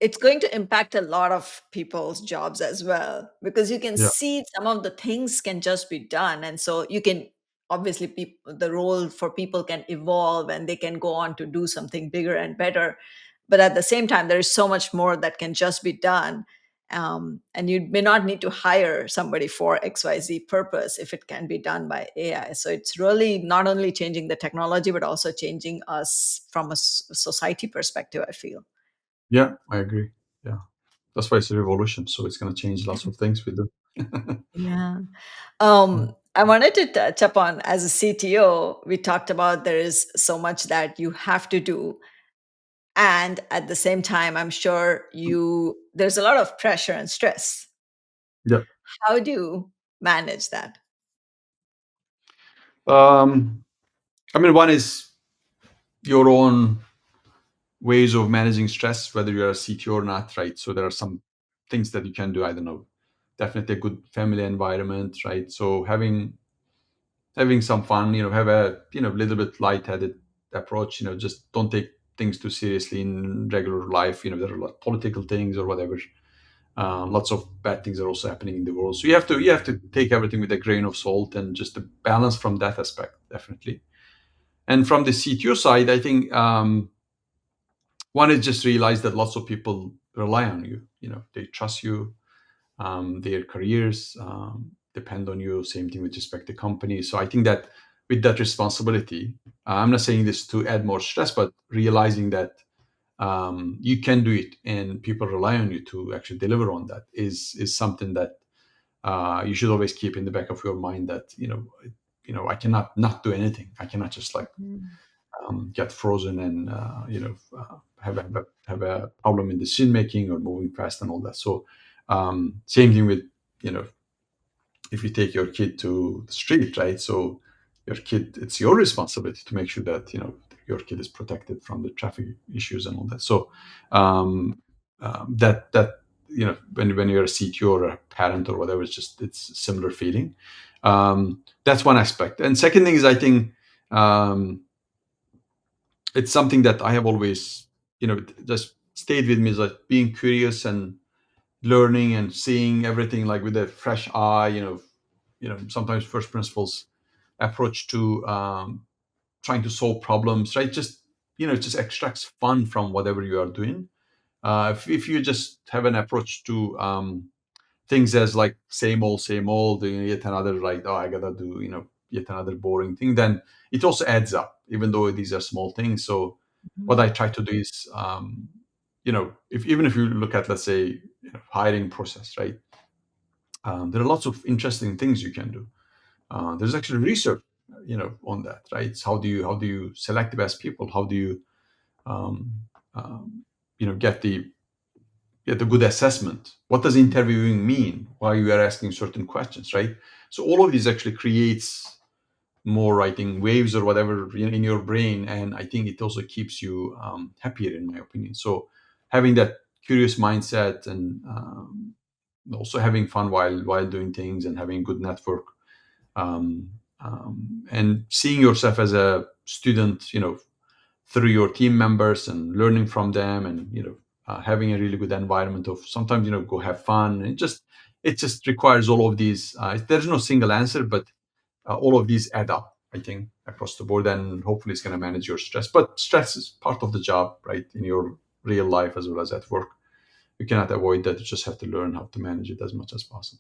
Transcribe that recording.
it's going to impact a lot of people's jobs as well, because you can Yeah. see some of the things can just be done. And so you can obviously, the role for people can evolve and they can go on to do something bigger and better. But at the same time, there is so much more that can just be done. And you may not need to hire somebody for XYZ purpose if it can be done by AI. So it's really not only changing the technology, but also changing us from a society perspective, I feel. Yeah, I agree. Yeah. That's why it's a revolution. So it's going to change lots of things we do. Yeah. Yeah. I wanted to touch upon, as a CTO, we talked about there is so much that you have to do. And at the same time, I'm sure there's a lot of pressure and stress. Yeah. How do you manage that? Um, I mean, one is your own ways of managing stress, whether you're a CTO or not, right? So there are some things that you can do. I don't know, definitely a good family environment, right? So having some fun, have a little bit lightheaded approach. Just don't take things too seriously in regular life. There are a lot of political things or whatever. Lots of bad things are also happening in the world, so you have to take everything with a grain of salt and just a balance from that aspect, definitely. And from the CTO side, I think one is just realize that lots of people rely on you. They trust you. Their careers depend on you. Same thing with respect to companies. So I think that with that responsibility, I'm not saying this to add more stress, but realizing that you can do it and people rely on you to actually deliver on that is something that you should always keep in the back of your mind. That I cannot not do anything. I cannot just like Mm. get frozen and have a problem in decision making or moving fast and all that. So same thing with you know if you take your kid to the street, right? So your kid, it's your responsibility to make sure that your kid is protected from the traffic issues and all that. So that when you're a CTO or a parent or whatever, it's a similar feeling. That's one aspect. And second thing is, I think um, it's something that I have always just stayed with me, is like being curious and learning and seeing everything like with a fresh eye. Sometimes first principles approach to trying to solve problems, right? Just it just extracts fun from whatever you are doing. If you just have an approach to things as like same old, yet another, like, oh, I gotta do yet another boring thing, then it also adds up, even though these are small things. So what I try to do is if even if you look at, let's say, hiring process, right? There are lots of interesting things you can do. There's actually research, on that, right? It's how do you select the best people? How do you, um, get the good assessment? What does interviewing mean? Why you are asking certain questions, right? So all of these actually creates more writing waves or whatever in your brain, and I think it also keeps you happier, in my opinion. So having that curious mindset and also having fun while doing things and having a good network, um, and seeing yourself as a student, through your team members and learning from them, and having a really good environment of sometimes go have fun. It just requires all of these. There's no single answer, but all of these add up, I think, across the board, and hopefully it's going to manage your stress. But stress is part of the job, right? In your real life as well as at work, you cannot avoid that. You just have to learn how to manage it as much as possible.